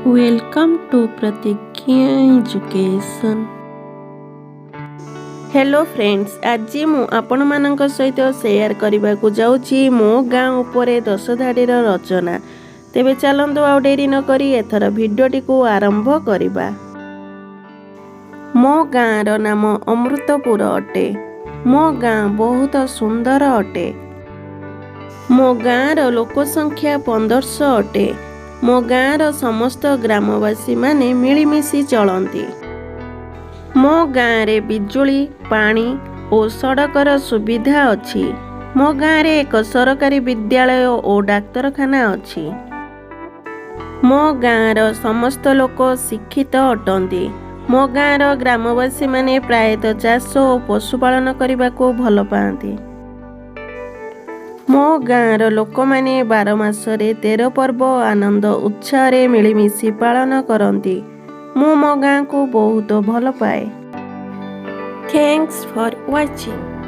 Welcome to प्रतिज्ञा education. Hello friends, आज मु आपण मानक सहित शेयर करने को जाऊँगी मो गाँ उपरे 10 धाड़ीर रचना। तेबे चलंतु आ डेरी न करी एथर भिडियोटी को आरंभ करिबा। मो गाँर नाम अमृतपुर अटे। मो गाँ बहुत सुंदर अटे। मो गाँर लोक संख्या 1500 अटे। मो गाँर समस्त ग्रामवासी माने मिलिमिशि चलती। मो गाँरे बिजुली पानी और सड़कर सुविधा अछि। मो गाँरे एक सरकारी विद्यालय और डाक्तरखाना अछि। मो गाँर समस्त लोक शिक्षित अटंती। मो गाँर ग्रामवासी माने प्रायतः चाष और पशुपालन करने को भल पाती। मो गाँर लोक माने 12 मासरे 13 पर्व आनंद उत्साह मिलिमिशि पालन करती। मो गाँ को बहुत भल पाए। Thanks for watching.